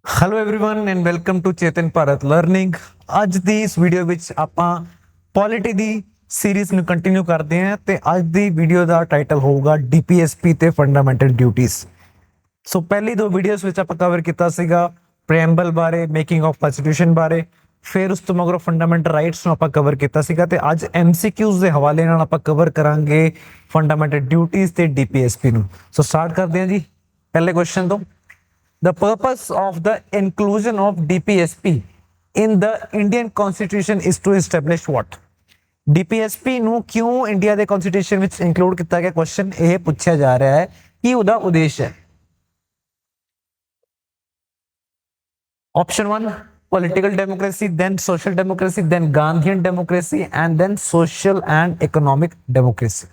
Hello everyone and welcome to Chetan Bharat learning. ਅੱਜ ਦੀ ਇਸ ਵੀਡੀਓ ਵਿੱਚ ਆਪਾਂ ਪੋਲਿਟੀ ਦੀ ਸੀਰੀਜ਼ ਨੂੰ ਕੰਟੀਨਿਊ ਕਰਦੇ ਹਾਂ ਤੇ ਅੱਜ ਦੀ ਵੀਡੀਓ ਦਾ ਟਾਈਟਲ ਹੋਊਗਾ ਡੀਪੀਐਸਪੀ ਤੇ ਫੰਡਾਮੈਂਟਲ ਡਿਊਟੀਜ਼। ਸੋ ਪਹਿਲੀ ਦੋ ਵੀਡੀਓਜ਼ ਵਿੱਚ ਆਪਾਂ ਕਵਰ ਕੀਤਾ ਸੀਗਾ ਪ੍ਰੀਐਮਬਲ ਬਾਰੇ, ਮੇਕਿੰਗ ਆਫ ਕਨਸਟੀਟਿਊਸ਼ਨ ਬਾਰੇ, ਫਿਰ ਉਸ ਤੋਂ ਮਗਰੋਂ ਫੰਡਾਮੈਂਟਲ ਰਾਈਟਸ ਨੂੰ ਆਪਾਂ ਕਵਰ ਕੀਤਾ ਸੀਗਾ ਤੇ ਅੱਜ ਐਮਸੀਕਿਊਜ਼ ਦੇ ਹਵਾਲੇ ਨਾਲ ਆਪਾਂ ਕਵਰ ਕਰਾਂਗੇ ਫੰਡਾਮੈਂਟਲ ਡਿਊਟੀਜ਼ ਤੇ ਡੀਪੀਐਸਪੀ ਨੂੰ। ਸੋ ਸਟਾਰਟ ਕਰਦੇ ਹਾਂ ਜੀ ਪਹਿਲੇ ਕੁਐਸਚਨ ਤੋਂ। The purpose of the inclusion of DPSP in the Indian Constitution is to establish what? DPSP ਨੂੰ ਕਿਉਂ ਇੰਡੀਆ ਦੇ ਕਨਸਟੀਟਿਊਸ਼ਨ ਵਿੱਚ ਇਨਕਲੂਡ ਕੀਤਾ ਗਿਆ? ਕੁਐਸਚਨ ਇਹ ਪੁੱਛਿਆ ਜਾ ਰਿਹਾ ਹੈ ਕਿ ਉਹਦਾ ਉਦੇਸ਼ ਹੈ। Option 1 political democracy, then social democracy, then Gandhian democracy, and then social and economic democracy।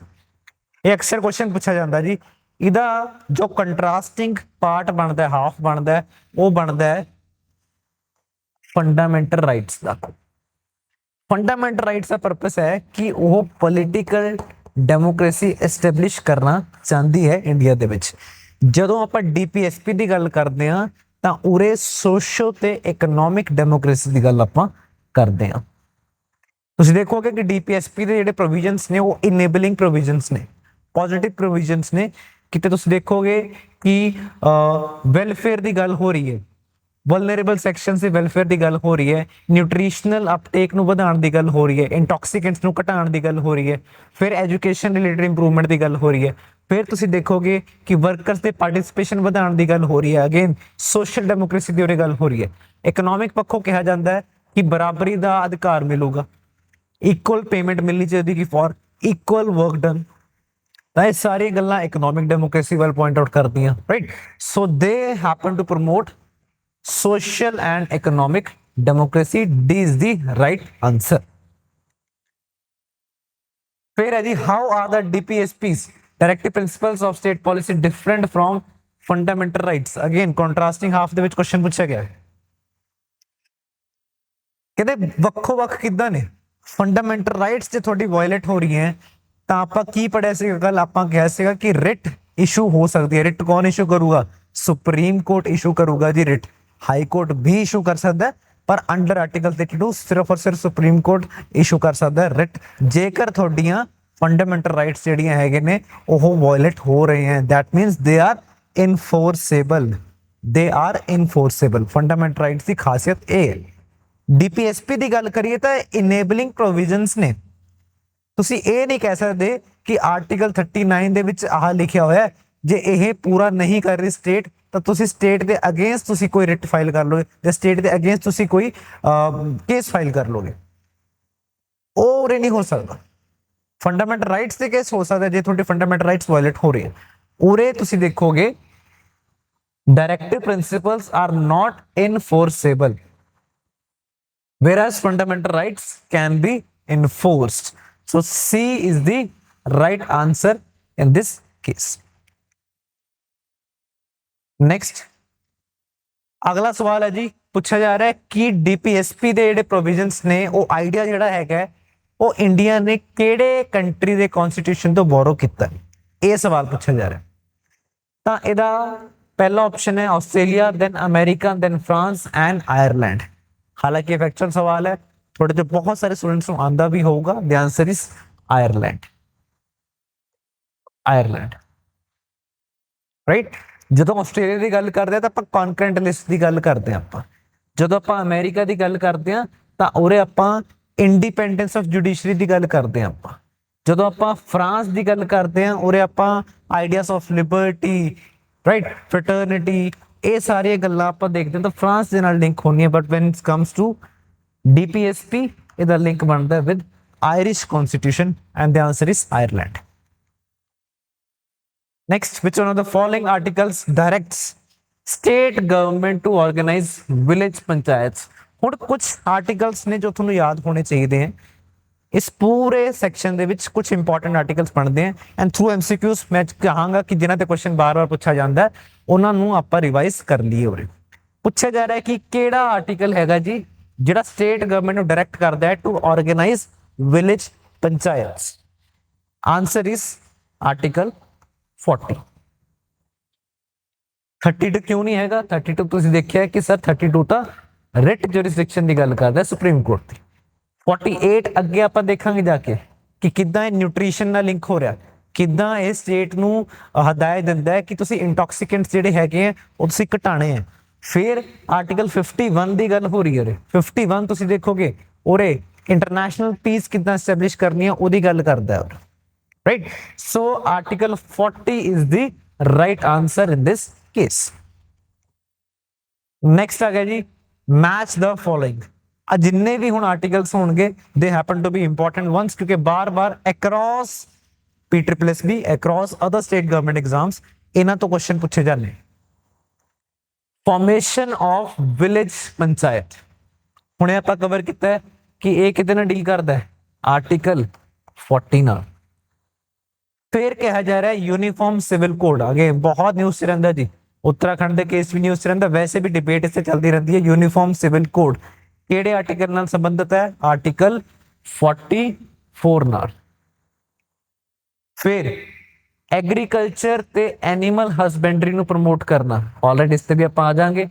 ਇਹ ਅਕਸਰ ਕੁਐਸਚਨ ਪੁੱਛਿਆ ਜਾਂਦਾ ਜੀ। ਇਹਦਾ ਜੋ ਕੰਟਰਾਸਟਿੰਗ ਪਾਰਟ ਬਣਦਾ, ਹਾਫ ਬਣਦਾ, ਉਹ ਬਣਦਾ ਹੈ ਫੰਡਾਮੈਂਟਲ ਰਾਈਟਸ ਦਾ। ਫੰਡਾਮੈਂਟਲ ਰਾਈਟਸ ਦਾ ਪਰਪਸ ਹੈ ਕਿ ਉਹ ਪੋਲੀਟੀਕਲ ਡੈਮੋਕ੍ਰੇਸੀ ਐਸਟੈਬਲਿਸ਼ ਕਰਨਾ ਚਾਹੁੰਦੀ ਹੈ ਇੰਡੀਆ ਦੇ ਵਿੱਚ। ਜਦੋਂ ਆਪਾਂ ਡੀਪੀਐਸਪੀ ਦੀ ਗੱਲ ਕਰਦੇ ਹਾਂ ਤਾਂ ਉਰੇ ਸੋਸ਼ਲ ਤੇ ਇਕਨੋਮਿਕ ਡੈਮੋਕ੍ਰੇਸੀ ਦੀ ਗੱਲ ਆਪਾਂ ਕਰਦੇ ਹਾਂ। ਤੁਸੀਂ ਦੇਖੋਗੇ ਕਿ ਡੀਪੀਐਸਪੀ ਦੇ ਜਿਹੜੇ ਪ੍ਰੋਵੀਜ਼ਨਸ ਨੇ ਉਹ ਇਨੇਬਲਿੰਗ ਪ੍ਰੋਵੀਜ਼ਨਸ ਨੇ, ਪੋਜ਼ਿਟਿਵ ਪ੍ਰੋਵੀਜ਼ਨਸ ਨੇ। ਕਿਤੇ ਤੁਸੀਂ ਦੇਖੋਗੇ ਕਿ ਵੈਲਫੇਅਰ ਦੀ ਗੱਲ ਹੋ ਰਹੀ ਹੈ, ਵਲਨਰੇਬਲ ਸੈਕਸ਼ਨਸ ਦੇ ਵੈਲਫੇਅਰ ਦੀ ਗੱਲ ਹੋ ਰਹੀ ਹੈ, ਨਿਊਟ੍ਰੀਸ਼ਨਲ ਅਪਟੇਕ ਨੂੰ ਵਧਾਉਣ ਦੀ ਗੱਲ ਹੋ ਰਹੀ ਹੈ, ਇੰਟੌਕਸੀਕੈਂਟਸ ਨੂੰ ਘਟਾਉਣ ਦੀ ਗੱਲ ਹੋ ਰਹੀ ਹੈ, ਫਿਰ ਐਜੂਕੇਸ਼ਨ ਰਿਲੇਟਡ ਇੰਪਰੂਵਮੈਂਟ ਦੀ ਗੱਲ ਹੋ ਰਹੀ ਹੈ, ਫਿਰ ਤੁਸੀਂ ਦੇਖੋਗੇ ਕਿ ਵਰਕਰਸ ਦੇ ਪਾਰਟਿਸਿਪੇਸ਼ਨ ਵਧਾਉਣ ਦੀ ਗੱਲ ਹੋ ਰਹੀ ਹੈ। ਅਗੇਨ ਸੋਸ਼ਲ ਡੈਮੋਕ੍ਰੇਸੀ ਦੀ ਉਰੇ ਗੱਲ ਹੋ ਰਹੀ ਹੈ। ਇਕਨੋਮਿਕ ਪੱਖੋਂ ਕਿਹਾ ਜਾਂਦਾ ਹੈ ਕਿ ਬਰਾਬਰੀ ਦਾ ਅਧਿਕਾਰ ਮਿਲੂਗਾ, ਇਕੁਅਲ ਪੇਮੈਂਟ ਮਿਲਣੀ ਚਾਹੀਦੀ ਕਿ ਫॉर ਇਕੁਅਲ ਵਰਕ ਡਨ। ਤਾਂ ਇਹ ਸਾਰੀਆਂ ਗੱਲਾਂ ਇਕਨੋਮਿਕ ਡੈਮੋਕ੍ਰੇਸੀ ਵੱਲ ਪੁਆਇੰਟ ਆਊਟ ਕਰਦੀਆਂ, right. So they happen to promote social and economic democracy। D is the right answer। फिर है जी, how are the DPSP's directive principles of state policy different from fundamental rights? Again contrasting half ਦੇ ਵਿੱਚ question ਪੁੱਛਿਆ ਗਿਆ ਹੈ। ਕਹਿੰਦੇ ਵੱਖੋ ਵੱਖ ਕਿੱਦਾਂ ਨੇ ਫੰਡਾਮੈਂਟਲ ਰਾਈਟਸ ਜੇ ਤੁਹਾਡੀ ਵਾਇਲੇਟ ਹੋ ਰਹੀ ਹੈ ਤਾਂ ਆਪਾਂ ਕੀ ਪੜਿਆ ਸੀਗਾ ਕੱਲ? ਆਪਾਂ ਕਿਹਾ ਸੀਗਾ ਕਿ ਰਿਟ ਇਸ਼ੂ ਹੋ ਸਕਦੀ ਹੈ। ਰਿਟ ਕੌਣ ਇਸ਼ੂ ਕਰੂਗਾ? ਸੁਪਰੀਮ ਕੋਰਟ ਇਸ਼ੂ ਕਰੂਗਾ ਜੀ ਰਿਟ। ਹਾਈ ਕੋਰਟ ਵੀ ਇਸ਼ੂ ਕਰ ਸਕਦਾ ਹੈ ਪਰ ਅੰਡਰ ਆਰਟੀਕਲ 32 ਸਿਰਫ ਔਰ ਸਿਰਫ ਸੁਪਰੀਮ ਕੋਰਟ ਇਸ਼ੂ ਕਰ ਸਕਦਾ ਹੈ ਰਿਟ, ਜੇਕਰ ਤੁਹਾਡੀਆਂ ਫੰਡਾਮੈਂਟਲ ਰਾਈਟਸ ਜਿਹੜੀਆਂ ਹੈਗੇ ਨੇ ਉਹ ਵਾਇਲੇਟ ਹੋ ਰਹੇ ਹਨ। That means they are enforceable, they are enforceable. Fundamental rights ਦੀ ਖਾਸੀਅਤ ਇਹ ਹੈ। ਡੀਪੀਐਸਪੀ ਦੀ ਗੱਲ ਕਰੀਏ ਤਾਂ ਇਨੇਬਲਿੰਗ ਪ੍ਰੋਵੀਜ਼ਨਸ ਨੇ। ਤੁਸੀਂ ਇਹ ਨਹੀਂ ਕਹਿ ਸਕਦੇ ਕਿ ਆਰਟੀਕਲ 39 ਦੇ ਵਿੱਚ ਆਹ ਲਿਖਿਆ ਹੋਇਆ ਜੇ ਇਹ ਪੂਰਾ ਨਹੀਂ ਕਰ ਰਹੀ ਸਟੇਟ ਤਾਂ ਤੁਸੀਂ ਸਟੇਟ ਦੇ ਅਗੇਂਸਟ ਤੁਸੀਂ ਕੋਈ ਰਿਟ ਫਾਈਲ ਕਰ ਲੋਗੇ ਜਾਂ ਸਟੇਟ ਦੇ ਅਗੇਂਸਟ ਤੁਸੀਂ ਕੋਈ ਕੇਸ ਫਾਈਲ ਕਰ ਲੋਗੇ। ਉਹ ਉਰੇ ਨਹੀਂ ਹੋ ਸਕਦਾ। ਫੰਡਾਮੈਂਟਲ ਰਾਈਟਸ ਦੇ ਕੇਸ ਹੋ ਸਕਦਾ ਜੇ ਤੁਹਾਡੇ ਫੰਡਾਮੈਂਟਲ ਰਾਈਟਸ ਵਾਇਲੇਟ ਹੋ ਰਹੇ। ਉਰੇ ਤੁਸੀਂ ਦੇਖੋਗੇ directive principles are not enforceable whereas fundamental rights can be enforced। So C is the right answer in this case। Next ਅਗਲਾ ਸਵਾਲ ਹੈ ਜੀ, ਪੁੱਛਿਆ ਜਾ ਰਿਹਾ ਹੈ ਕਿ ਡੀਪੀਐਸਪੀ ਦੇ ਜਿਹੜੇ ਪ੍ਰੋਵੀਜ਼ਨਸ ਨੇ ਉਹ ਆਈਡੀਆ ਜਿਹੜਾ ਹੈਗਾ ਉਹ ਇੰਡੀਆ ਨੇ ਕਿਹੜੇ ਕੰਟਰੀ ਦੇ ਕਨਸਟੀਟਿਊਸ਼ਨ ਤੋਂ ਬੋਰੋ ਕੀਤਾ? ਇਹ ਸਵਾਲ ਪੁੱਛਿਆ ਜਾ ਰਿਹਾ। ਤਾਂ ਇਹਦਾ ਪਹਿਲਾ ਆਪਸ਼ਨ ਹੈ Australia, then America, then France and Ireland. ਹਾਲਾਂਕਿ ਇਹ ਫੈਕਚੁਅਲ ਸਵਾਲ ਹੈ, ਤੁਹਾਡੇ ਤੋਂ ਬਹੁਤ ਸਾਰੇ ਸਟੂਡੈਂਟਸ ਨੂੰ ਆਂਦਾ ਵੀ ਹੋਊਗਾ। The answer is Ireland. Ireland, right. ਜਦੋਂ ਆਸਟ੍ਰੇਲੀਆ ਦੀ ਗੱਲ ਕਰਦੇ ਆ ਤਾਂ ਆਪਾਂ ਕਨਕਰੈਂਟ ਲਿਸਟ ਦੀ ਗੱਲ ਕਰਦੇ ਆ। ਆਪਾਂ ਜਦੋਂ ਆਪਾਂ ਅਮਰੀਕਾ ਦੀ ਗੱਲ ਕਰਦੇ ਆ ਤਾਂ ਉਰੇ ਆਪਾਂ ਇੰਡੀਪੈਂਡੈਂਸ ਆਫ ਜੁਡੀਸ਼ਰੀ ਦੀ ਗੱਲ ਕਰਦੇ ਆ। ਆਪਾਂ ਜਦੋਂ ਆਪਾਂ ਫਰਾਂਸ ਦੀ ਗੱਲ ਕਰਦੇ ਆ ਉਰੇ ਆਪਾਂ ideas of Liberty, right, fraternity, ਇਹ ਸਾਰੀਆਂ ਗੱਲਾਂ ਆਪਾਂ ਦੇਖਦੇ ਹਾਂ ਤਾਂ ਫਰਾਂਸ ਦੇ ਨਾਲ ਲਿੰਕ ਹੋਣੀ ਹੈ। But when it comes to DPSP ਇਹਦਾ ਲਿੰਕ ਬਣਦਾ with Irish constitution and the answer is Ireland. Next, which one of the following articles directs state government to organize village panchayats? ਹੁਣ ਕੁਝ articles ਨੇ ਜੋ ਤੁਹਾਨੂੰ ਯਾਦ ਹੋਣੇ ਚਾਹੀਦੇ ਹਨ। ਇਸ ਪੂਰੇ ਸੈਕਸ਼ਨ ਦੇ ਵਿੱਚ ਕੁਝ ਇੰਪੋਰਟੈਂਟ ਆਰਟੀਕਲਸ ਪੜ੍ਹਦੇ ਆ ਐਂਡ ਥਰੂ ਐਮਸੀਕਿਊਜ਼ ਮੈਂ ਕਹਾਂਗਾ ਕਿ ਜਿਨ੍ਹਾਂ ਤੇ ਕੁਐਸਚਨ ਬਾਰ-ਬਾਰ ਪੁੱਛਿਆ ਜਾਂਦਾ ਉਹਨਾਂ ਨੂੰ ਆਪਾਂ ਰਿਵਾਈਜ਼ ਕਰ ਲਈਏ। ਉਰੇ ਪੁੱਛਿਆ ਜਾ ਰਿਹਾ ਹੈ ਕਿ ਕਿਹੜਾ ਆਰਟੀਕਲ ਹੈਗਾ ਜੀ ਜਿਹੜਾ ਸਟੇਟ ਗਵਰਨਮੈਂਟ ਨੂੰ ਡਾਇਰੈਕਟ ਕਰਦਾ ਹੈ to organise village panchayats? Answer is article 40। 32 ਕਿਉਂ ਨਹੀਂ ਹੈਗਾ? 32 ਤੁਸੀਂ ਦੇਖਿਆ ਕਿ ਸਰ 32 ਤਾਂ ਰਿਟ ਜੁਰਿਸਡਿਕਸ਼ਨ ਦੀ ਗੱਲ ਕਰਦਾ ਸੁਪਰੀਮ ਕੋਰਟ ਦੀ। 48 ਅੱਗੇ ਆਪਾਂ ਦੇਖਾਂਗੇ ਜਾ ਕੇ ਕਿ ਕਿੱਦਾਂ ਇਹ ਨਿਊਟ੍ਰੀਸ਼ਨ ਨਾਲ ਲਿੰਕ ਹੋ ਰਿਹਾ, ਕਿੱਦਾਂ ਇਹ ਸਟੇਟ ਨੂੰ ਹਦਾਇਤ ਦਿੰਦਾ ਹੈ ਕਿ ਤੁਸੀਂ ਇੰਟੌਕਸੀਕੈਂਟਸ ਜਿਹੜੇ ਹੈਗੇ ਆ ਉਹ ਤੁਸੀਂ ਘਟਾਣੇ ਆ। ਫਿਰ ਆਰਟੀਕਲ 51 ਦੀ ਗੱਲ ਹੋ ਰਹੀ ਹੈ। 51 ਤੁਸੀਂ ਦੇਖੋਗੇ ਉਰੇ ਇੰਟਰਨੈਸ਼ਨਲ ਪੀਸ ਕਿੱਦਾਂ ਐਸਟੈਬਲਿਸ਼ ਕਰਨੀ ਹੈ ਉਹਦੀ ਗੱਲ ਕਰਦਾ ਹੈ, right. So article 40 is the right answer in this case. Next ਆ ਗਿਆ ਜੀ ਮੈਚ ਦ ਫੋਲੋਇੰਗ। ਆ ਜਿੰਨੇ ਵੀ ਹੁਣ ਆਰਟੀਕਲਸ ਹੋਣਗੇ they happen to be important ones, ਕਿਉਂਕਿ ਬਾਰ-ਬਾਰ across PSSB across other state government exams ਇਹਨਾਂ ਤੋਂ ਕੁਐਸਚਨ ਪੁੱਛੇ ਜਾਂਦੇ। ਫਾਰਮੇਸ਼ਨ ਆਫ ਵਿਲੇਜ ਪੰਚਾਇਤ ਹੁਣੇ ਆਪਾਂ ਕਵਰ ਕੀਤਾ ਹੈ ਕਿ ਇਹ ਕਿਤੇ ਨਾਲ ਡੀਲ ਕਰਦਾ ਹੈ, ਆਰਟੀਕਲ 40 ਨਾਲ। ਫਿਰ ਕਿਹਾ ਜਾ ਰਿਹਾ यूनिफॉर्म सिविल कोड, आगे बहुत न्यूज से रहता जी, उत्तराखंड के केस भी न्यूज से रहता, वैसे भी डिबेट इससे चलती रहती है। यूनिफॉर्म सिविल कोड ਕਿਹੜੇ ਆਰਟੀਕਲ ਨਾਲ ਸੰਬੰਧਿਤ ਹੈ? ਆਰਟੀਕਲ 44 ਨਾਲ। ਫਿਰ ਐਗਰੀਕਲਚਰ ਤੇ ਐਨੀਮਲ ਹਸਬੈਂਡਰੀ ਨੂੰ ਪ੍ਰਮੋਟ ਕਰਨਾ, ਆਲਰੇਡੀ ਇਸ ਤੇ ਵੀ ਆਪਾਂ ਆ ਜਾਾਂਗੇ।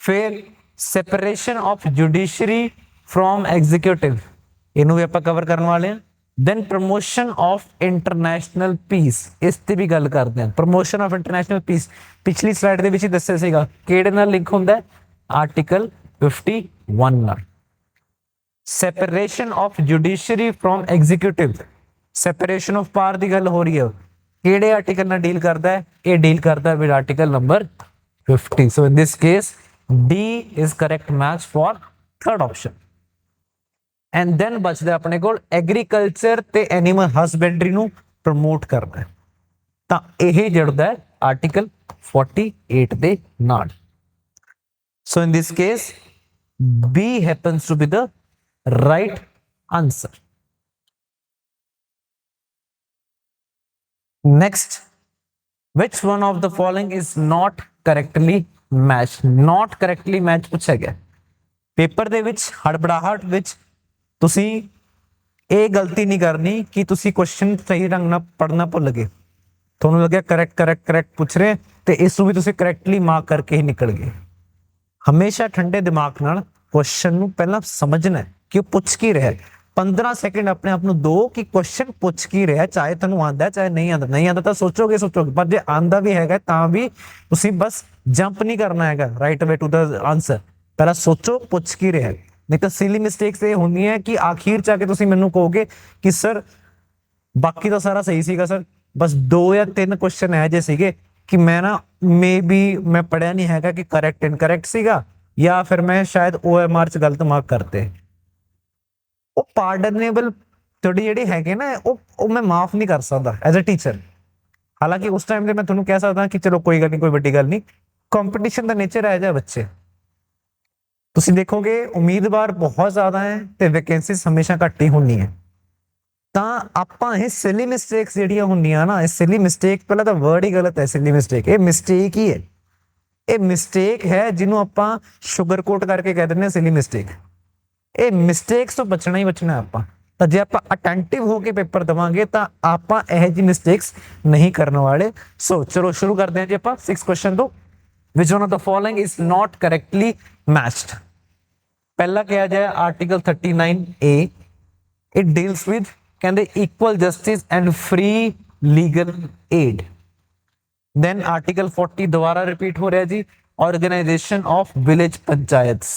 ਫਿਰ separation of judiciary from executive, ਇਹਨੂੰ ਵੀ ਆਪਾਂ ਕਵਰ ਕਰਨ ਵਾਲੇ ਹਾਂ। then promotion of international peace, ਇਸ ਤੇ ਵੀ ਗੱਲ ਕਰਦੇ ਹਾਂ। promotion of international peace ਪਿਛਲੀ ਸਲਾਈਡ ਦੇ ਵਿੱਚ ਹੀ ਦੱਸਿਆ ਸੀਗਾ ਕਿਹੜੇ ਨਾਲ ਲਿੰਕ ਹੁੰਦਾ ਹੈ? ਆਰਟੀਕਲ 51 ਨਾਲ। separation of judiciary from executive, separation of power ਦੀ ਗੱਲ ਹੋ ਰਹੀ ਹੈ, ਕਿਹੜੇ ਆਰਟੀਕਲ ਨਾਲ ਡੀਲ ਕਰਦਾ ਹੈ? ਇਹ ਡੀਲ ਕਰਦਾ ਹੈ with article number 50। so in this case D is correct match for third option। And then ਬਚਦਾ ਆਪਣੇ ਕੋਲ ਐਗਰੀਕਲਚਰ ਤੇ ਐਨੀਮਲ ਹਸਬੈਂਡਰੀ ਨੂੰ ਪ੍ਰਮੋਟ ਕਰਨਾ, ਤਾਂ ਇਹ ਜੁੜਦਾ ਹੈ ਆਰਟੀਕਲ 48 ਦੇ ਨਾਲ। So in this case B happens to be the right answer। Next, which one of the following is not correctly matched? not correctly matched ਪੁੱਛਿਆ ਗਿਆ ਪੇਪਰ ਦੇ ਵਿੱਚ। ਹੜਬੜਾਹਟ ਵਿੱਚ ਤੁਸੀਂ ਇਹ ਗਲਤੀ ਨਹੀਂ ਕਰਨੀ ਕਿ ਤੁਸੀਂ ਕੁਐਸਚਨ ਸਹੀ ਢੰਗ ਨਾਲ ਪੜ੍ਹਨਾ ਭੁੱਲ ਗਏ, ਤੁਹਾਨੂੰ ਲੱਗਿਆ ਕਰੈਕਟ ਪੁੱਛ ਰਹੇ ਤੇ ਇਸ ਨੂੰ ਵੀ ਤੁਸੀਂ ਕਰੈਕਟਲੀ ਮਾਰਕ ਕਰਕੇ ਹੀ ਨਿਕਲ ਗਏ। ਹਮੇਸ਼ਾ ਠੰਡੇ ਦਿਮਾਗ ਨਾਲ ਕੁਐਸਚਨ ਨੂੰ ਪਹਿਲਾਂ ਸਮਝਣਾ ਕਿ ਉਹ ਪੁੱਛ ਕੀ ਰਿਹਾ। 15 ਸੈਕਿੰਡ ਆਪਣੇ ਆਪ ਨੂੰ ਦਿਓ ਕਿ ਕੁਐਸਚਨ ਪੁੱਛ ਕੀ ਰਿਹਾ, ਚਾਹੇ ਤੁਹਾਨੂੰ ਆਂਦਾ ਚਾਹੇ ਨਹੀਂ ਆਂਦਾ। ਨਹੀਂ ਆਂਦਾ ਤਾਂ ਸੋਚੋਗੇ, ਪਰ ਜੇ ਆਂਦਾ ਵੀ ਹੈਗਾ ਤਾਂ ਵੀ ਤੁਸੀਂ ਬਸ ਜੰਪ ਨਹੀਂ ਕਰਨਾ ਹੈਗਾ right way to the answer. ਪਹਿਲਾਂ ਸੋਚੋ ਪੁੱਛ ਕੀ ਰਿਹਾ। नहीं तो सिली मिस्टेक्स ये होनी है कि आखिर जाके तुसी मैनू कहोगे कि सर बाकी तो सारा सही सीगा सर, बस 2 या 3 क्वेश्चन है जे सीगे कि मैं ना मे बी मैं पढ़िया नहीं हैगा कि करेक्ट इनकरेक्ट सीगा, या फिर मैं शायद OMR च गलत मार्क करते। वो पार्डनेबल थोड़ी जेडी हैगे ना वो मैं माफ नहीं कर सकता एज अ टीचर। हालांकि उस टाइम मैं तुहानू कह सकदा कि चलो कोई गल नहीं, कोई वड्डी गल नहीं, कंपटीशन का नेचर है जा बच्चे। ਤੁਸੀਂ ਦੇਖੋਗੇ ਉਮੀਦਵਾਰ ਬਹੁਤ ਜ਼ਿਆਦਾ ਹੈ ਤੇ ਵੈਕੈਂਸੀਜ਼ ਹਮੇਸ਼ਾ ਘੱਟ ਹੀ ਹੁੰਦੀਆਂ, ਤਾਂ ਆਪਾਂ ਇਹ ਸਿਲੀ ਮਿਸਟੇਕਸ ਜਿਹੜੀਆਂ ਹੁੰਦੀਆਂ ਨਾ, ਇਹ ਸਿਲੀ ਮਿਸਟੇਕ, ਪਹਿਲਾਂ ਤਾਂ ਵਰਡ ਹੀ ਗਲਤ ਹੈ ਸਿਲੀ ਮਿਸਟੇਕ। ਇਹ ਮਿਸਟੇਕ ਹੀ ਹੈ, ਇਹ ਮਿਸਟੇਕ ਹੈ ਜਿਹਨੂੰ ਆਪਾਂ ਸ਼ੂਗਰ ਕੋਟ ਕਰਕੇ ਕਹਿ ਦਿੰਦੇ ਹਾਂ ਸਿਲੀ ਮਿਸਟੇਕ। ਇਹ ਮਿਸਟੇਕਸ ਤੋਂ ਬਚਣਾ ਹੀ ਬਚਣਾ ਆਪਾਂ। ਤਾਂ ਜੇ ਆਪਾਂ ਅਟੈਂਟਿਵ ਹੋ ਕੇ ਪੇਪਰ ਦੇਵਾਂਗੇ ਤਾਂ ਆਪਾਂ ਇਹੋ ਜਿਹੀ ਮਿਸਟੇਕਸ ਨਹੀਂ ਕਰਨ ਵਾਲੇ। ਸੋ ਚਲੋ ਸ਼ੁਰੂ ਕਰਦੇ ਹਾਂ ਜੀ ਆਪਾਂ 6 ਕੁਐਸਚਨ ਤੋਂ। Which one of the following is not correctly matched. पहला क्या जाए article 39A, it deals with कहते equal justice and free legal aid. Then article 40 दोबारा रिपीट हो रहा है जी, organisation of village panchayats.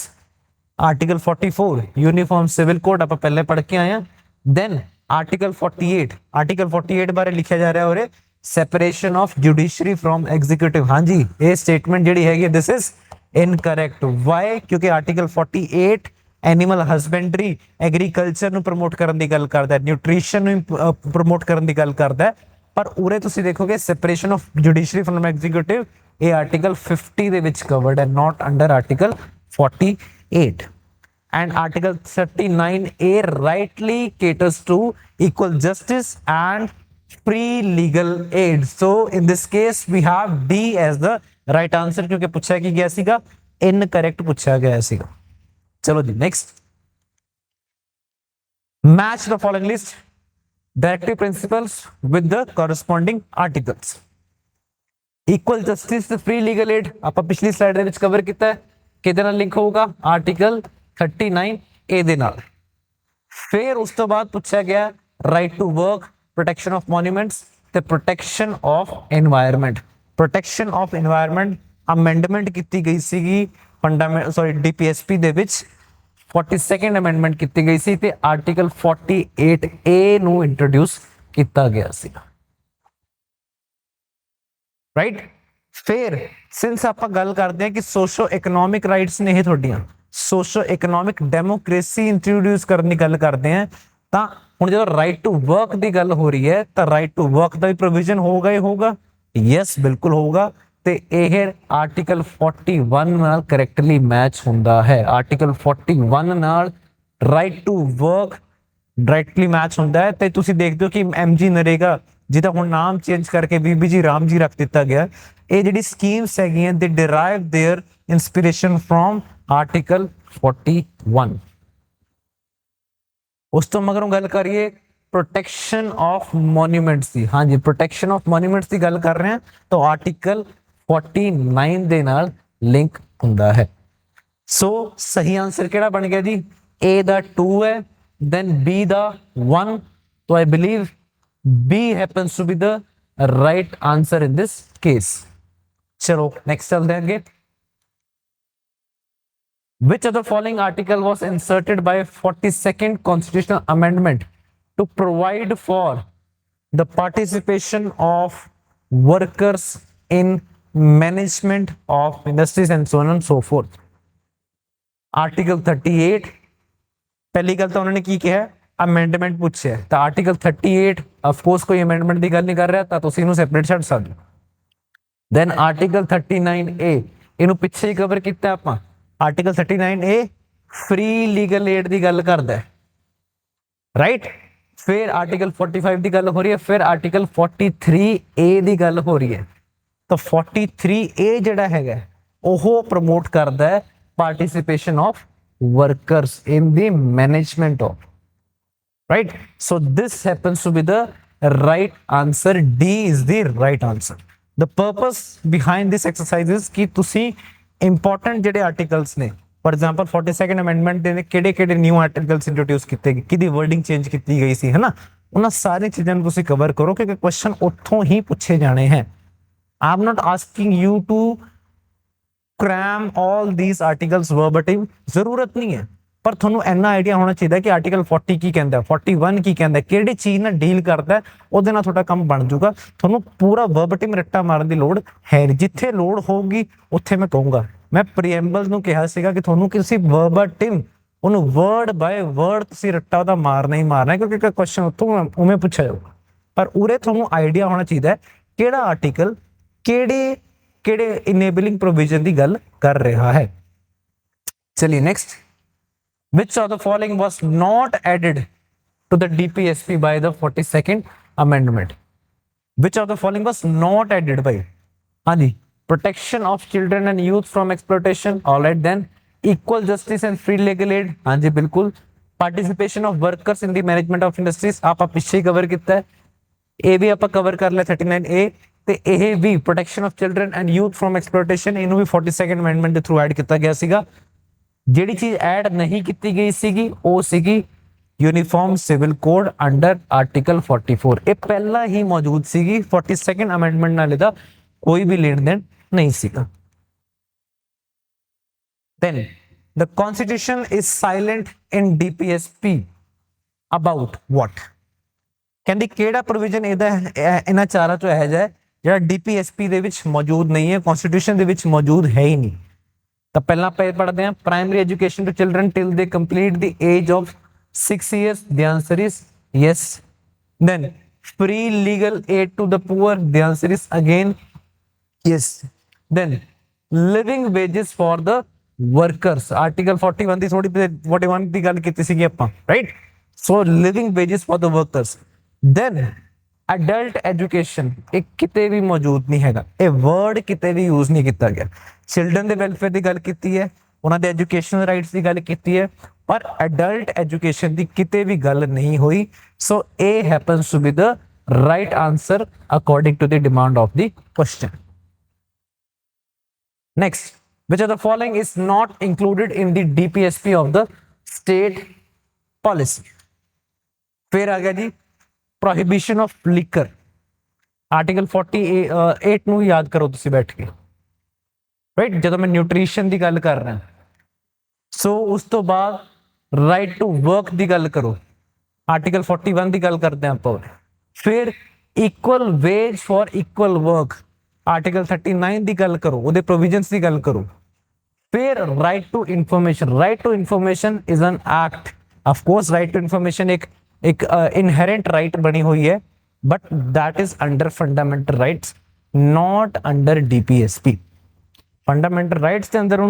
Article 44 uniform civil code आप पहले पढ़ के आए हैं। देन आर्टिकल 48 बारे लिखा जा रहा है और separation of judiciary from executive. हाँ जी, ये स्टेटमेंट जी है दिस इज इनकरेक्ट। वाई? क्योंकि आर्टिकल 48 एनिमल हसबेंडरी एग्रीकल्चर ਨੂੰ ਪ੍ਰਮੋਟ ਕਰਨ ਦੀ ਗੱਲ ਕਰਦਾ ਹੈ, ਨਿਊਟ੍ਰੀਸ਼ਨ ਨੂੰ ਪ੍ਰਮੋਟ ਕਰਨ ਦੀ ਗੱਲ ਕਰਦਾ ਹੈ, ਪਰ ਉਰੇ ਤੁਸੀਂ ਦੇਖੋਗੇ separation of judiciary from executive ਇਹ ਆਰਟੀਕਲ 50 ਦੇ ਵਿੱਚ ਕਵਰਡ ਹੈ, not under article 48। and article 39A rightly caters to equal justice and free legal aid। so in this case we have D as the right answer, क्योंकि पूछा कि गया सीगा incorrect पूछा गया सीगा। चलो जी next, match the following list directive principles with the corresponding articles. Equal justice ਤੇ ਫ੍ਰੀ ਲੀਗਲ ਏਡ ਆਪਾਂ ਪਿਛਲੀ ਸਲਾਈਡ ਦੇ ਵਿੱਚ ਕਵਰ ਕੀਤਾ ਹੈ, ਕਿਹਦੇ ਨਾਲ ਲਿੰਕ ਹੋਊਗਾ, ਆਰਟੀਕਲ 39 ਏ ਦੇ ਨਾਲ। ਫਿਰ ਉਸ ਤੋਂ ਬਾਅਦ ਪੁੱਛਿਆ ਗਿਆ right to work, protection of monuments ਤੇ protection of environment. Protection of environment amendment ਕੀਤੀ ਗਈ ਸੀਗੀ ਡੀਪੀਐਸਪੀ ਦੇ ਵਿੱਚ 42nd ਅਮੈਂਡਮੈਂਟ ਕੀਤੀ ਗਈ ਸੀ ਤੇ ਆਰਟੀਕਲ 48 ਏ ਨੂੰ ਇੰਟਰੋਡਿਊਸ ਕੀਤਾ ਗਿਆ ਸੀ, ਰਾਈਟ। ਫਿਰ ਸਿੰਸ ਆਪਾਂ ਗੱਲ ਕਰਦੇ ਹਾਂ ਕਿ ਸੋਸ਼ੋ ਇਕਨੋਮਿਕ ਰਾਈਟਸ ਨੇ ਇਹ ਤੁਹਾਡੀਆਂ, ਸੋਸ਼ੋ ਇਕਨੋਮਿਕ ਡੈਮੋਕ੍ਰੇਸੀ ਇੰਟਰੋਡਿਊਸ ਕਰਨ ਦੀ ਗੱਲ ਕਰਦੇ ਆ, ਤਾਂ ਹੁਣ ਜਦੋਂ ਰਾਈਟ ਟੂ ਵਰਕ ਦੀ ਗੱਲ ਹੋ ਰਹੀ ਹੈ ਤਾਂ ਰਾਈਟ ਟੂ ਵਰਕ ਦਾ ਵੀ ਪ੍ਰੋਵੀਜ਼ਨ ਹੋਊਗਾ ਹੀ ਹੋਊਗਾ, ਯੈਸ ਬਿਲਕੁਲ ਹੋਊਗਾ। ਤੇ ਇਹ ਆਰਟੀਕਲ 41 ਨਾਲ ਕਰੈਕਟਲੀ ਮੈਚ ਹੁੰਦਾ ਹੈ। ਆਰਟੀਕਲ 41 ਨਾਲ right to work directly match ਹੁੰਦਾ ਹੈ। ਤੇ ਤੁਸੀਂ ਦੇਖਦੇ ਹੋ ਕਿ ਐਮਜੀ ਨਰੇਗਾ, ਜਿਹਦਾ ਹੁਣ ਨਾਮ ਚੇਂਜ ਕਰਕੇ ਬੀਬੀਜੀ ਰਾਮ ਜੀ ਰੱਖ ਦਿੱਤਾ ਗਿਆ, ਇਹ ਜਿਹੜੀ ਸਕੀਮਸ ਹੈਗੀਆਂ they derive their inspiration from article 41। ਉਸ ਤੋਂ ਮਗਰੋਂ ਗੱਲ ਕਰੀਏ ਪ੍ਰੋਟੈਕਸ਼ਨ ਆਫ ਮੋਨੂਮੈਂਟਸ ਦੀ। ਹਾਂਜੀ, ਪ੍ਰੋਟੈਕਸ਼ਨ ਆਫ ਮੋਨੂਮੈਂਟਸ ਦੀ ਗੱਲ ਕਰ ਰਹੇ ਹਾਂ ਤਾਂ ਆਰਟੀਕਲ 49 ਦੇ ਨਾਲ ਲਿੰਕ ਹੁੰਦਾ ਹੈ। ਸੋ ਸਹੀ ਆਂਸਰ ਕਿਹੜਾ ਬਣ ਗਿਆ ਜੀ, A ਦਾ 2 ਹੈ, then B ਦਾ 1, तो I believe B happens to be the right answer in this case। चलो नेक्स्ट चलते हैं आगे। Which of the following article was inserted by 42nd constitutional amendment to provide for the participation of workers in management of industries and so on and so forth? Article 38। पहली गल तो उन्होंने की किया अमेंडमेंट पूछे, तो आर्टिकल 38 ऑफ कोर्स कोई amendment की गल नहीं कर रहा, तो तुसीं इहनूं सैपरेट छड्ड सकदे हो। देन आर्टिकल 39A इहनूं पिछे ही कवर किया आपां। Article 39A free legal add की गल करदा है, राइट। फिर आर्टिकल 45 की गल हो रही है, फिर आर्टिकल 43A की गल हो रही है। तो 43A जिहड़ा हैगा ओह प्रमोट करदा है participation of workers in the management of, right. So this happens to be the right answer. D is the right answer। The purpose behind this exercise is कि तुसी इंपॉर्टेंट ਜਿਹੜੇ ਆਰਟੀਕਲਸ ਨੇ, for example 42nd amendment ਦੇ ਕਿਹੜੇ new articles introduce ਕੀਤੇ ਗਏ, ਕਿਹਦੀ wording change ਕੀਤੀ ਗਈ ਸੀ, ਹੈ ਨਾ, ਉਹਨਾਂ ਸਾਰੇ ਚੀਜ਼ਾਂ ਨੂੰ ਤੁਸੀਂ ਕਵਰ ਕਰੋ ਕਿਉਂਕਿ ਕੁਐਸਚਨ ਉੱਥੋਂ ਹੀ ਪੁੱਛੇ ਜਾਣੇ ਹੈ। I am not asking you to cram all these articles verbatim, जरूरत नहीं है, पर ਤੁਹਾਨੂੰ ਇੰਨਾ ਆਈਡੀਆ ਹੋਣਾ ਚਾਹੀਦਾ ਕਿ ਆਰਟੀਕਲ 40 ਕੀ ਕਹਿੰਦਾ, 41 ਕੀ ਕਹਿੰਦਾ, ਕਿਹੜੀ ਚੀਜ਼ ਨਾਲ ਡੀਲ ਕਰਦਾ, ਉਹਦੇ ਨਾਲ ਤੁਹਾਡਾ ਕੰਮ ਬਣ ਜਾਊਗਾ। ਤੁਹਾਨੂੰ ਪੂਰਾ ਵਰਬਟਿਮ ਰੱਟਾ ਮਾਰਨ ਦੀ ਲੋੜ ਹੈ ਨਹੀਂ, ਜਿੱਥੇ ਲੋੜ ਹੋਊਗੀ ਉੱਥੇ ਮੈਂ ਕਹੂੰਗਾ। ਮੈਂ ਪ੍ਰੀਐਮਬਲ ਨੂੰ ਕਿਹਾ ਸੀਗਾ ਕਿ ਤੁਹਾਨੂੰ ਕਿਸੇ ਵਰਬਟਿਮ ਉਹਨੂੰ ਵਰਡ ਬਾਏ ਵਰਡ ਤੁਸੀਂ ਰੱਟਾ ਉਹਦਾ ਮਾਰਨਾ ਹੀ ਮਾਰਨਾ, ਕਿਉਂਕਿ ਕੁਐਸਚਨ ਉੱਥੋਂ ਉਵੇਂ ਪੁੱਛਿਆ ਜਾਊਗਾ। ਪਰ ਉਰੇ ਤੁਹਾਨੂੰ ਆਈਡੀਆ ਹੋਣਾ ਚਾਹੀਦਾ ਕਿਹੜਾ ਆਰਟੀਕਲ ਕਿਹੜੇ ਇਨੇਬਲਿੰਗ प्रोविजन की गल कर रहा है। चलिए next. Which of the following was not added to the DPSP by the 42nd amendment? Which of the following was not added by? हाँ जी, protection of children and youth from exploitation, all right, then equal justice and free legal aid, हाँ जी बिल्कुल, participation of workers in the management of industries आप पीछे ही cover किया है, ये भी आप कवर कर लिया 39A, ਤੇ ਇਹ ਵੀ protection of children and youth from exploitation, ਇਹਨੂੰ ਵੀ 42nd ਅਮੈਂਡਮੈਂਟ ਦੇ ਥਰੂ ਐਡ ਕੀਤਾ ਗਿਆ ਸੀਗਾ। ਜਿਹੜੀ ਚੀਜ਼ ਐਡ ਨਹੀਂ ਕੀਤੀ ਗਈ ਸੀਗੀ ਉਹ ਸੀਗੀ uniform civil code under article 44। ਇਹ ਪਹਿਲਾਂ ਹੀ ਮੌਜੂਦ ਸੀਗੀ, 42nd ਅਮੈਂਡਮੈਂਟ ਨਾਲ ਇਹਦਾ ਕੋਈ ਵੀ ਲੈਣ ਦੇਣ ਨਹੀਂ ਸੀਗਾ। then the constitution is silent in DPSP about what? ਕਹਿੰਦੀ ਕਿਹੜਾ ਪ੍ਰੋਵੀਜ਼ਨ ਇਹਦਾ ਇਹਨਾਂ ਚਾਰਾਂ ਚੋਂ ਇਹੋ ਜਿਹਾ ਜਿਹੜਾ DPSP ਦੇ ਵਿੱਚ ਮੌਜੂਦ ਨਹੀਂ ਹੈ, ਕਨਸਟੀਟਿਊਸ਼ਨ ਦੇ ਵਿੱਚ ਮੌਜੂਦ ਹੈ ਹੀ ਨਹੀਂ। ਤਾਂ ਪਹਿਲਾਂ ਆਪਾਂ ਪੜ੍ਹਦੇ ਹਾਂ primary education to children till they complete ਦੀ age of 6 years, the answer is yes। then free legal aid to the poor, the answer is again yes। then living wages for the workers, article 41 ਦੀ 41 ਦੀ ਗੱਲ ਕੀਤੀ ਸੀਗੀ ਆਪਾਂ, right। so living wages for the workers। then adult education ਇਹ ਕਿਤੇ ਵੀ ਮੌਜੂਦ ਨਹੀਂ ਹੈਗਾ, ਇਹ ਵਰਡ ਕਿਤੇ ਵੀ ਯੂਜ਼ ਨਹੀਂ ਕੀਤਾ ਗਿਆ। ਚਿਲਡਰਨ ਦੇ ਵੈਲਫੇਅਰ ਦੀ ਗੱਲ ਕੀਤੀ ਹੈ, ਉਹਨਾਂ ਦੇ ਐਜੂਕੇਸ਼ਨਲ ਰਾਈਟਸ ਦੀ ਗੱਲ ਕੀਤੀ ਹੈ, ਪਰ ਅਡਲਟ ਐਜੂਕੇਸ਼ਨ ਦੀ ਕਿਤੇ ਵੀ ਗੱਲ ਨਹੀਂ ਹੋਈ। ਸੋ ਇਹ happens to be the right answer according to the demand of the question. Next, which of the following is not included in the DPSP of the state policy? फिर आ गया जी prohibition of liquor, article 48 ਨੂੰ ਯਾਦ ਕਰੋ ਤੁਸੀਂ ਬੈਠ ਕੇ, right, ਜਦੋਂ ਮੈਂ nutrition ਦੀ ਗੱਲ ਕਰ ਰਿਹਾ। ਸੋ ਉਸ ਤੋਂ ਬਾਅਦ ਰਾਈਟ ਟੂ ਵਰਕ ਦੀ ਗੱਲ ਕਰੋ, ਆਰਟੀਕਲ 41 ਦੀ ਗੱਲ ਕਰਦੇ ਹਾਂ ਆਪਾਂ। ਫਿਰ equal wage for equal work, article 39 ਦੀ ਗੱਲ ਕਰੋ, ਉਹਦੇ ਪ੍ਰੋਵੀਜ਼ਨਸ ਦੀ ਗੱਲ ਕਰੋ। फिर right to information, right to information is an act, of course right to information एक इनहेरेंट राइट बनी हुई है, but that is under fundamental rights, not under DPSP. Fundamental rights के अंदर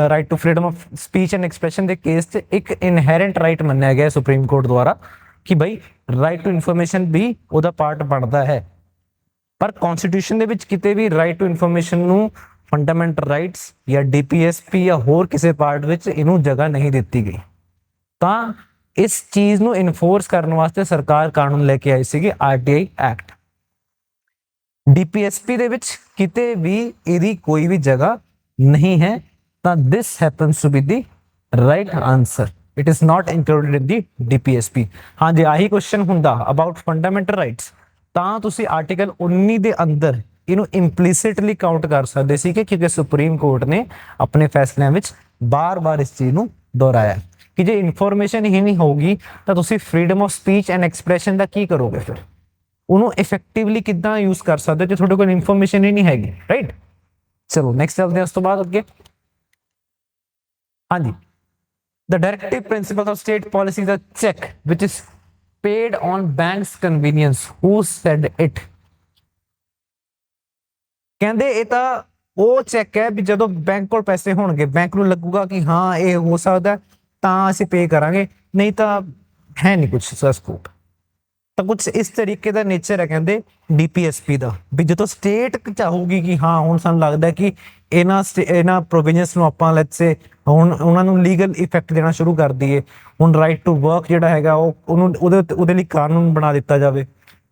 right to freedom of speech and expression के case से एक inherent right Manya गया सुप्रीम कोर्ट द्वारा कि भाई राइट टू इंफॉर्मेशन भी ਉਹਦਾ पार्ट ਬਣਦਾ है, पर कॉन्स्टिट्यूशन ਦੇ ਵਿੱਚ ਕਿਤੇ ਵੀ राइट टू इंफॉर्मेशन ਨੂੰ फंडामेंटल राइट्स या डीपीएसपी या होर किसी पार्ट विच इनू जगह नहीं दी गई। तां इस चीज नू इनफोर्स करने वास्ते सरकार कानून लेके आई सी आरटीआई एक्ट। डीपीएसपी दे विच किते भी इहदी कोई भी जगह नहीं है, तां this happens to be the right answer, it is not included in the DPSP. हाँ जी, आही क्वेश्चन हुंदा अबाउट फंडामेंटल राइट्स तां तुसी आर्टिकल 19 दे अंदर ਇਹਨੂੰ ਇੰਪਲੀਸਿਟਲੀ ਕਾਊਂਟ ਕਰ ਸਕਦੇ ਸੀ ਕਿ ਕਿਉਂਕਿ ਸੁਪਰੀਮ ਕੋਰਟ ਨੇ ਆਪਣੇ ਫੈਸਲਿਆਂ ਵਿੱਚ ਬਾਰ-ਬਾਰ ਇਸ ਚੀਜ਼ ਨੂੰ ਦੁਹਰਾਇਆ ਕਿ ਜੇ ਇਨਫੋਰਮੇਸ਼ਨ ਹੀ ਨਹੀਂ ਹੋਊਗੀ ਤਾਂ ਤੁਸੀਂ freedom of speech and expression ਦਾ ਕੀ ਕਰੋਗੇ, ਫਿਰ ਉਹਨੂੰ ਇਫੈਕਟਿਵਲੀ ਕਿੱਦਾਂ ਯੂਜ਼ ਕਰ ਸਕਦੇ ਜੇ ਤੁਹਾਡੇ ਕੋਲ ਇਨਫੋਰਮੇਸ਼ਨ ਹੀ ਨਹੀਂ ਹੈਗੀ, ਰਾਈਟ। ਚਲੋ ਨੈਕਸਟ ਚੱਲਦੇ ਹਾਂ ਉਸ ਤੋਂ ਬਾਅਦ ਅੱਗੇ। ਹਾਂਜੀ, the directive principles of state policy is a check which is paid on bank's convenience, who said it? ਕਹਿੰਦੇ ਇਹ ਤਾਂ ਉਹ ਚੈੱਕ ਹੈ ਵੀ ਜਦੋਂ ਬੈਂਕ ਕੋਲ ਪੈਸੇ ਹੋਣਗੇ ਬੈਂਕ ਨੂੰ ਲੱਗੂਗਾ ਕਿ ਹਾਂ ਇਹ ਹੋ ਸਕਦਾ ਤਾਂ ਅਸੀਂ ਪੇ ਕਰਾਂਗੇ, ਨਹੀਂ ਤਾਂ ਹੈ ਨਹੀਂ ਕੁਝ ਸਕੋਪ। ਤਾਂ ਕੁਝ ਇਸ ਤਰੀਕੇ ਦਾ ਨੇਚਰ ਹੈ ਕਹਿੰਦੇ ਡੀਪੀਐਸਪੀ ਦਾ, ਵੀ ਜਦੋਂ ਸਟੇਟ ਚਾਹੂਗੀ ਕਿ ਹਾਂ ਹੁਣ ਸਾਨੂੰ ਲੱਗਦਾ ਕਿ ਇਹਨਾਂ ਪ੍ਰੋਵੀਜ਼ਨਸ ਨੂੰ ਆਪਾਂ ਲੈਟਸ ਸੇ ਹੁਣ ਉਹਨਾਂ ਨੂੰ ਲੀਗਲ ਇਫੈਕਟ ਦੇਣਾ ਸ਼ੁਰੂ ਕਰ ਦਈਏ, ਹੁਣ ਰਾਈਟ ਟੂ ਵਰਕ ਜਿਹੜਾ ਹੈਗਾ ਉਹਨੂੰ ਉਹਦੇ ਲਈ ਕਾਨੂੰਨ ਬਣਾ ਦਿੱਤਾ ਜਾਵੇ,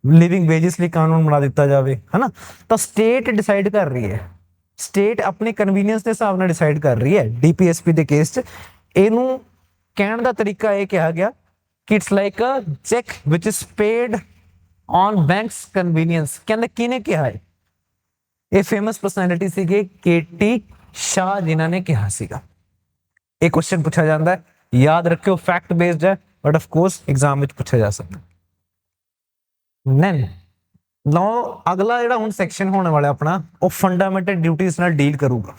लिविंग वेजेस लिए कानून बना दिता जाए, है ना। तो स्टेट डिसाइड कर रही है, स्टेट अपने कन्वीनियंस के हिसाब से डिसाइड कर रही है। डीपीएसपी के केस इनू कहने का तरीका यह कहा गया कि it's like a cheque which is paid on banks convenience. कहते किने कहा है, ये फेमस पर्सनैलिटी सीगे केटी शाह जिन्हों ने कहा सीगा। एक क्वेश्चन पूछा जाता है, याद रखियो फैक्ट बेस्ड है, बट ऑफ कोर्स एग्जाम में पूछा जा सकता है। नो अगला जो हम सैक्शन होने वाला अपना वो फंडामेंटल ड्यूटीज नाल डील करूगा।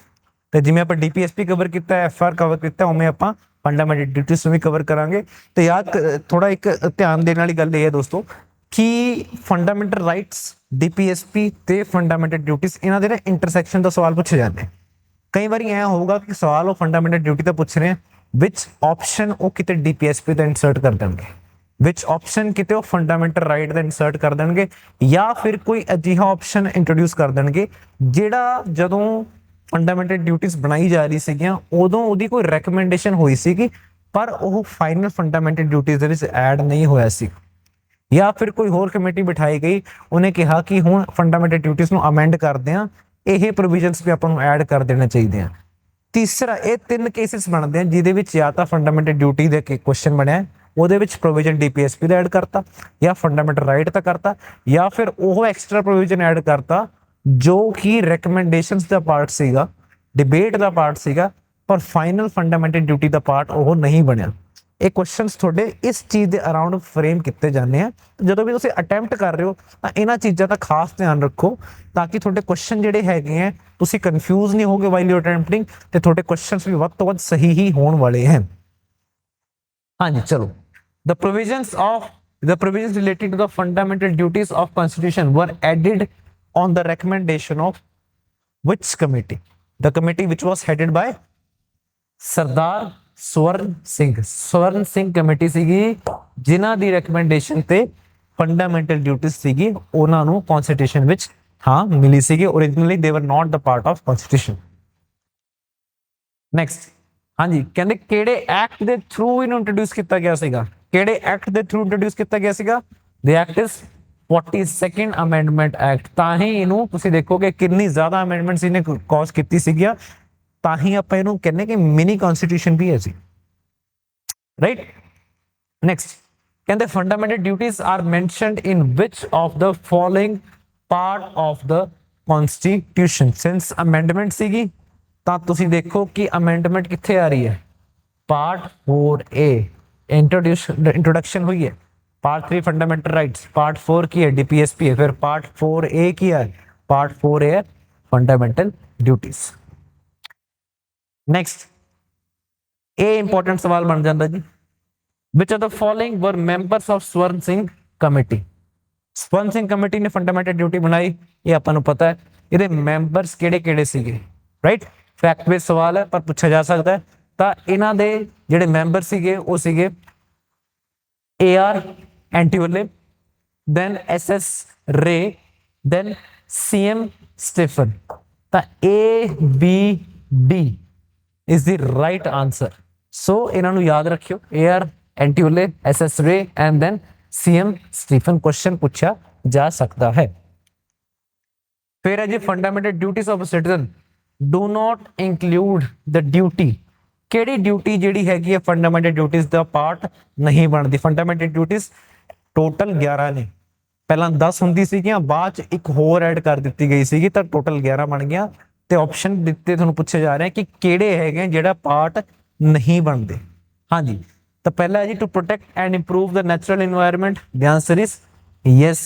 तो जिवें आपां डीपीएसपी कवर किया, एफआर कवर किया, उवें आपां फंडामेंटल ड्यूटीज भी कवर करांगे। तो याद थोड़ा एक ध्यान देने वाली गल ये है दोस्तों कि फंडामेंटल राइट्स डीपीएसपी ते फंडामेंटल ड्यूटीज इन्हां दे इंटरसैक्शन का सवाल पूछे जाते हैं। कई बार ऐ होगा कि सवाल वो फंडामेंटल ड्यूटी का पूछ रहे हैं, विच ऑप्शन वो किते डीपीएसपी का इंसर्ट कर देंगे, विच ऑप्शन किते फंडामेंटल राइट का इंसर्ट कर देंगे, या फिर कोई अजिहा ऑप्शन इंट्रोड्यूस कर देंगे जिहड़ा जदों फंडामेंटल ड्यूटीज बनाई जा रही सीगियां उदों उहदी कोई रैकमेंडेशन हुई सीगी पर वो फाइनल फंडामेंटल ड्यूटीज दे विच ऐड नहीं होया सी, या फिर कोई होर कमेटी बिठाई गई उन्हें कहा कि हुण फंडामेंटल ड्यूटीज नूं अमेंड करदे आं, ये प्रोविजनस भी आपां नूं ऐड कर देने चाहिए। तीसरा ये 3 केसिस बनते हैं जिहदे विच या तां फंडामेंटल ड्यूटी दे क्वेश्चन बनिया ਉਹਦੇ ਵਿੱਚ ਪ੍ਰੋਵੀਜ਼ਨ ਡੀਪੀਐਸਪੀ ਦਾ ਐਡ ਕਰਤਾ, ਜਾਂ ਫੰਡਾਮੈਂਟਲ ਰਾਈਟ ਦਾ ਕਰਤਾ, ਜਾਂ ਫਿਰ ਉਹ ਐਕਸਟਰਾ ਪ੍ਰੋਵੀਜ਼ਨ ਐਡ ਕਰਤਾ ਜੋ ਕਿ ਰეკਮੈਂਡੇਸ਼ਨਸ ਦਾ ਪਾਰਟ ਸੀਗਾ, ਡਿਬੇਟ ਦਾ ਪਾਰਟ ਸੀਗਾ, ਪਰ ਫਾਈਨਲ ਫੰਡਾਮੈਂਟਲ ਡਿਊਟੀ ਦਾ ਪਾਰਟ ਉਹ ਨਹੀਂ ਬਣਿਆ। ਇਹ ਕੁਐਸਚਨਸ ਤੁਹਾਡੇ ਇਸ ਚੀਜ਼ ਦੇ ਅਰਾਊਂਡ ਫਰੇਮ ਕੀਤੇ ਜਾਂਦੇ ਆ। ਜਦੋਂ ਵੀ ਤੁਸੀਂ ਅਟੈਂਪਟ ਕਰ ਰਹੇ ਹੋ ਤਾਂ ਇਹਨਾਂ ਚੀਜ਼ਾਂ ਦਾ ਖਾਸ ਧਿਆਨ ਰੱਖੋ ਤਾਂ ਕਿ ਤੁਹਾਡੇ ਕੁਐਸਚਨ ਜਿਹੜੇ ਹੈਗੇ ਆ ਤੁਸੀਂ ਕਨਫਿਊਜ਼ ਨਹੀਂ ਹੋਗੇ ਵਾਈਲ ਯੂ ਅਟੈਂਪਟਿੰਗ, ਤੇ ਤੁਹਾਡੇ ਕੁਐਸਚਨਸ ਵੀ ਵੱਧ ਤੋਂ ਵੱਧ ਸਹੀ ਹੀ ਹੋਣ ਵਾਲੇ ਹਨ। ਹਾਂਜੀ ਚਲੋ, the provisions relating to the fundamental duties of constitution were added on the recommendation of which committee? The committee which was headed by Sardar Swaran Singh। Swaran Singh committee ਸੀਗੀ ਜਿਨ੍ਹਾਂ ਦੀ recommendation ਤੇ fundamental duties ਸੀਗੀ ਉਹਨਾਂ ਨੂੰ constitution ਵਿੱਚ ਹਾਂ ਮਿਲੀ ਸੀਗੀ। originally they were not the part of constitution। next ਹਾਂਜੀ ਕਹਿੰਦੇ ਕਿਹੜੇ ਐਕਟ ਦੇ ਥਰੂ ਇਹਨੂੰ ਇੰਟਰੋਡਿਊਸ ਕੀਤਾ ਗਿਆ ਸੀਗਾ, ਕਿਹੜੇ ਐਕਟ ਦੇ ਥਰੂ ਇੰਟਰੋਡਿਊਸ ਕੀਤਾ ਗਿਆ ਸੀਗਾ? The act is 42nd amendment act, ਤਾਂ ਹੀ ਇਹਨੂੰ ਤੁਸੀਂ ਦੇਖੋਗੇ ਕਿੰਨੀ ਜ਼ਿਆਦਾ ਅਮੈਂਡਮੈਂਟਸ ਇਹਨੇ ਕਾਜ਼ ਕੀਤੀ ਸੀਗੀਆਂ, ਤਾਂ ਹੀ ਆਪਾਂ ਇਹਨੂੰ ਕਹਿੰਦੇ ਕਿ ਮਿਨੀ ਕਨਸਟੀਟਿਊਸ਼ਨ ਵੀ ਹੈ ਸੀ, ਰਾਈਟ। ਨੈਕਸਟ ਕਹਿੰਦੇ fundamental duties are mentioned in which of the following part of the constitution. Since amendment ਸੀਗੀ ਤਾਂ ਤੁਸੀਂ ਦੇਖੋ ਕਿ ਅਮੈਂਡਮੈਂਟ ਕਿੱਥੇ ਆ ਰਹੀ ਹੈ, ਪਾर्ट 4A इंट्रोडक्शन हुई है, पार्ट 3 फंडामेंटल राइट्स, पार्ट 4 की है डीपीएसपी है, फिर पार्ट 4A की है, पार्ट 4A है fundamental duties. Next a important सवाल बन जाता जी, which of the following were members of Swaran Singh committee. Swaran Singh committee ने फंडामेंटल ड्यूटी बनाई, ये अपन को पता है, ये मैंबर्स केड़े-केड़े सीगे, राइट। फैक्ट बेस्ड सवाल है पर पूछा जा सकता है। ਤਾਂ ਇਹਨਾਂ ਦੇ ਜਿਹੜੇ ਮੈਂਬਰ ਸੀਗੇ ਉਹ ਸੀਗੇ AR Antulay, then SS Ray, then CM Stephen. ਤਾਂ ABD is the right answer. So ਇਹਨਾਂ ਨੂੰ ਯਾਦ ਰੱਖਿਓ, AR Antulay, SS Ray and then CM Stephen question ਪੁੱਛਿਆ ਜਾ ਸਕਦਾ ਹੈ। ਫਿਰ ਹੈ ਜੀ fundamental duties of a citizen do not include the duty. ਕਿਹੜੀ ਡਿਊਟੀ ਜਿਹੜੀ ਹੈਗੀ ਹੈ ਫੰਡਾਮੈਂਟਲ ਡਿਊਟੀਜ਼ ਦਾ ਪਾਰਟ ਨਹੀਂ ਬਣਦੀ। ਫੰਡਾਮੈਂਟਲ ਡਿਊਟੀਜ਼ ਟੋਟਲ 11 ਨੇ, ਪਹਿਲਾਂ 10 ਹੁੰਦੀ ਸੀਗੀਆਂ, ਬਾਅਦ ਚ ਇੱਕ ਹੋਰ ਐਡ ਕਰ ਦਿੱਤੀ ਗਈ ਸੀਗੀ, ਤਾਂ ਟੋਟਲ 11 ਬਣ ਗਿਆ। ਤੇ ਆਪਸ਼ਨ ਦਿੱਤੇ ਤੁਹਾਨੂੰ ਪੁੱਛੇ ਜਾ ਰਹੇ ਕਿ ਕਿਹੜੇ ਹੈਗੇ ਜਿਹੜਾ ਪਾਰਟ ਨਹੀਂ ਬਣਦੇ। ਹਾਂਜੀ, ਤਾਂ ਪਹਿਲਾ ਹੈ ਜੀ to protect and improve the natural environment, the answer is yes.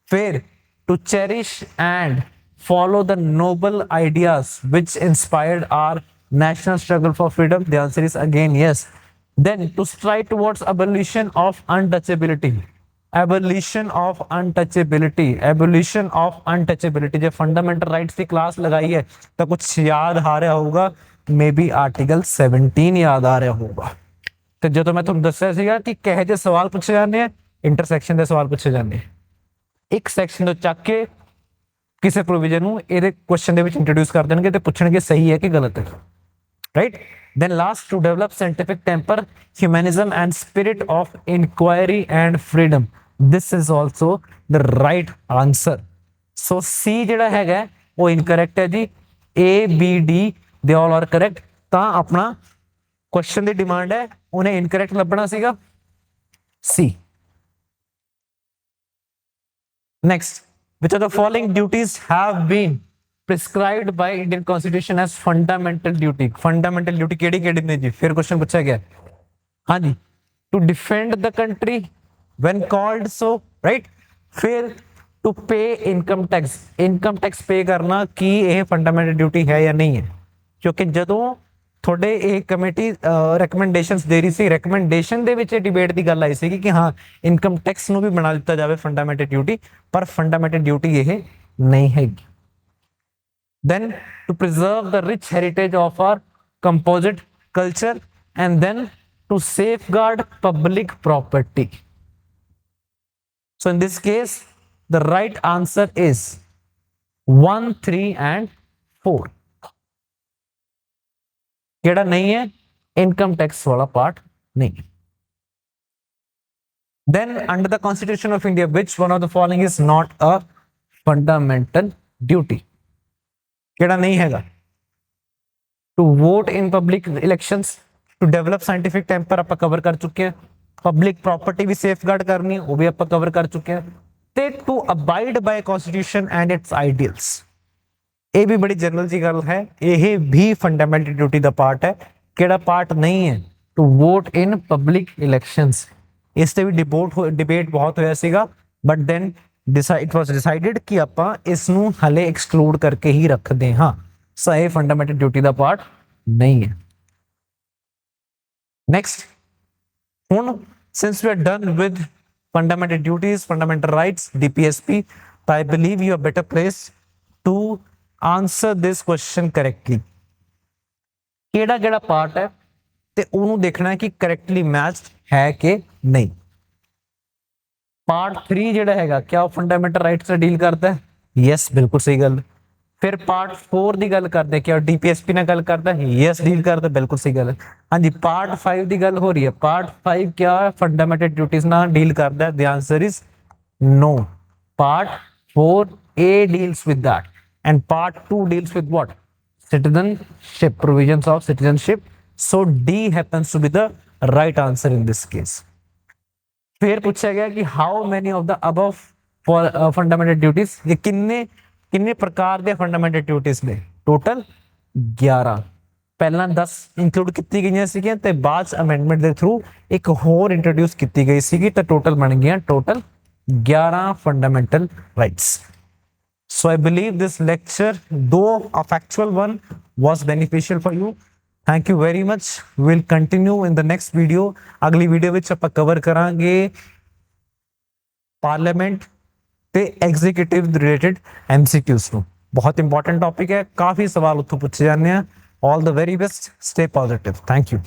ਫਿਰ to cherish and follow the noble ideas which inspired our national struggle for freedom, the answer is again yes. Then to strive towards abolition of untouchability, abolition of untouchability, abolition of untouchability। जो fundamental rights की class लगाई है तो कुछ याद आ रहा होगा, may be article 17 याद आ रहा होगा। तो जो मैं तुहानू दस्सिया सीगा कि किहो जिहे सवाल पूछे जाते हैं, इंटरसैक्शन के सवाल पूछे जाते हैं, एक सैक्शन तो चक के किसी प्रोविजन ਨੂੰ ਇਹਦੇ ਕੁਐਸਚਨ ਦੇ ਵਿੱਚ ਇੰਟਰੋਡਿਊਸ ਕਰ ਦੇਣਗੇ ਤੇ ਪੁੱਛਣਗੇ ਸਹੀ ਹੈ ਕਿ ਗਲਤ ਹੈ, right. then last to develop scientific temper, humanism and spirit of inquiry and freedom, this is also the right answer। so C ਜਿਹੜਾ ਹੈਗਾ ਉਹ ਇਨਕਰੈਕਟ ਹੈ ਜੀ, A B D they all are correct। ਤਾਂ ਆਪਣਾ ਕੁਐਸਚਨ ਦੀ demand ਹੈ ਉਹਨੇ incorrect ਲੱਭਣਾ ਸੀਗਾ C। next which of the following duties have been prescribed by Indian Constitution as fundamental duty। fundamental duty केड़ी केड़ी ने जी, फिर क्वेश्चन पूछा गया। हाँ जी, to defend the country when called so, right। फिर to pay income tax, income tax pay करना की ये fundamental duty है या नहीं है, क्योंकि ਜਦੋਂ ਤੁਹਾਡੇ ਇਹ ਕਮੇਟੀ ਰეკਮੈਂਡੇਸ਼ਨਸ ਦੇ ਰਹੀ ਸੀ, ਰეკਮੈਂਡੇਸ਼ਨ ਦੇ ਵਿੱਚ ਡਿਬੇਟ ਦੀ ਗੱਲ ਆਈ ਸੀ ਕਿ ਹਾਂ ਇਨਕਮ ਟੈਕਸ ਨੂੰ ਵੀ ਬਣਾ ਦਿੱਤਾ ਜਾਵੇ ਫੰਡਾਮੈਂਟਲ ਡਿਊਟੀ, ਪਰ ਫੰਡਾਮੈਂਟਲ ਡਿਊਟੀ ਇਹ ਨਹੀਂ ਹੈਗੀ। then to preserve the rich heritage of our composite culture and then to safeguard public property। so in this case the right answer is 1 3 and 4। केड़ा नहीं है, इनकम टैक्स वाला part नहीं। then under the Constitution of India which one of the following is not a fundamental duty। केड़ा नहीं हैगा, to vote in public elections, to develop scientific temper ਆਪਾਂ cover कर चुके हैं, public property भी safeguard करनी है वो भी ਆਪਾਂ कवर कर चुके हैं, ਤੇ to abide by constitution and its ideals। ਇਹ ਵੀ ਬੜੀ ਜਨਰਲ ਜੀ ਗੱਲ ਹੈ, ਇਹ ਵੀ ਫੰਡਾਮੈਂਟਲ ਡਿਊਟੀ ਦਾ ਪਾਰਟ ਹੈ। ਕਿਹੜਾ ਪਾਰਟ ਨਹੀਂ ਹੈ, to vote in public elections. ਇਸ ਤੇ ਵੀ ਡਿਬੇਟ ਬਹੁਤ ਹੋਇਆ ਸੀਗਾ, but then it was decided ਕਿ ਆਪਾਂ ਇਸ ਨੂੰ ਹਲੇ ਐਕਸਕਲੂਡ ਕਰਕੇ ਹੀ ਰੱਖਦੇ ਹਾਂ। ਸੋ ਇਹ ਫੰਡਾਮੈਂਟਲ ਡਿਊਟੀ ਦਾ ਪਾਰਟ ਨਹੀਂ ਹੈ। ਨੈਕਸਟ, ਹੁਣ since we are done with fundamental duties, fundamental rights, DPSP, I believe you are better placed to answer this question correctly। ਕਿਹੜਾ ਕਿਹੜਾ ਪਾਰਟ ਹੈ ਤੇ ਉਹਨੂੰ ਦੇਖਣਾ ਹੈ ਕਿ ਕਰੈਕਟਲੀ ਮੈਚਡ ਹੈ ਕਿ ਨਹੀਂ। ਪਾਰਟ 3 ਜਿਹੜਾ ਹੈਗਾ ਕਿਆ ਉਹ ਫੰਡਾਮੈਂਟਲ ਰਾਈਟਸ ਨਾਲ ਡੀਲ ਕਰਦਾ ਹੈ? ਯੈਸ, ਬਿਲਕੁਲ ਸਹੀ ਗੱਲ। ਫਿਰ ਪਾਰਟ 4 ਦੀ ਗੱਲ ਕਰਦੇ ਕਿ DPSP ਨਾਲ ਗੱਲ ਕਰਦਾ ਹੈ? ਯੈਸ, ਡੀਲ ਕਰਦਾ, ਬਿਲਕੁਲ ਸਹੀ ਗੱਲ ਹੈ। ਹਾਂਜੀ, ਪਾਰਟ 5 ਦੀ ਗੱਲ ਹੋ ਰਹੀ ਹੈ, ਪਾਰਟ 5 ਕਿਆ ਫੰਡਾਮੈਂਟਲ ਡਿਊਟੀਜ਼ ਨਾਲ ਡੀਲ ਕਰਦਾ ਹੈ? The answer is no. Part 4A deals with that, and Part 2 deals with what? Citizenship, provisions of citizenship. So D happens to be the right answer in this case. फिर पूछा गया कि how many of the above fundamental duties, ये किन्ने किन्ने प्रकार दे fundamental duties ने? Total 11। पहला 10 इंक्लूड ਕੀਤੀ ਗਈਆਂ ਸੀਗੀਆਂ ਤੇ ਬਾਅਦ ਅਮੈਂਡਮੈਂਟ ਦੇ ਥਰੂ ਇੱਕ ਹੋਰ ਇੰਟਰੋਡਿਊਸ ਕੀਤੀ ਗਈ ਸੀਗੀ, ਤਾਂ ਟੋਟਲ ਬਣ ਗਈਆਂ total 11 fundamental rights. So I believe this lecture, though a factual one, was beneficial for you. Thank you very much. We'll continue in the next video. अगली वीडियो ਵਿੱਚ ਆਪਾਂ ਕਵਰ ਕਰਾਂਗੇ ਪਾਰਲੀਮੈਂਟ ਤੇ ਐਗਜ਼ੀਕਿਊਟਿਵ ਰਿਲੇਟਡ MCQs ਨੂੰ। ਬਹੁਤ important topic ਹੈ, ਕਾਫੀ ਸਵਾਲ ਉੱਥੋਂ ਪੁੱਛੇ ਜਾਂਦੇ ਆ। All the very best. Stay positive. Thank you.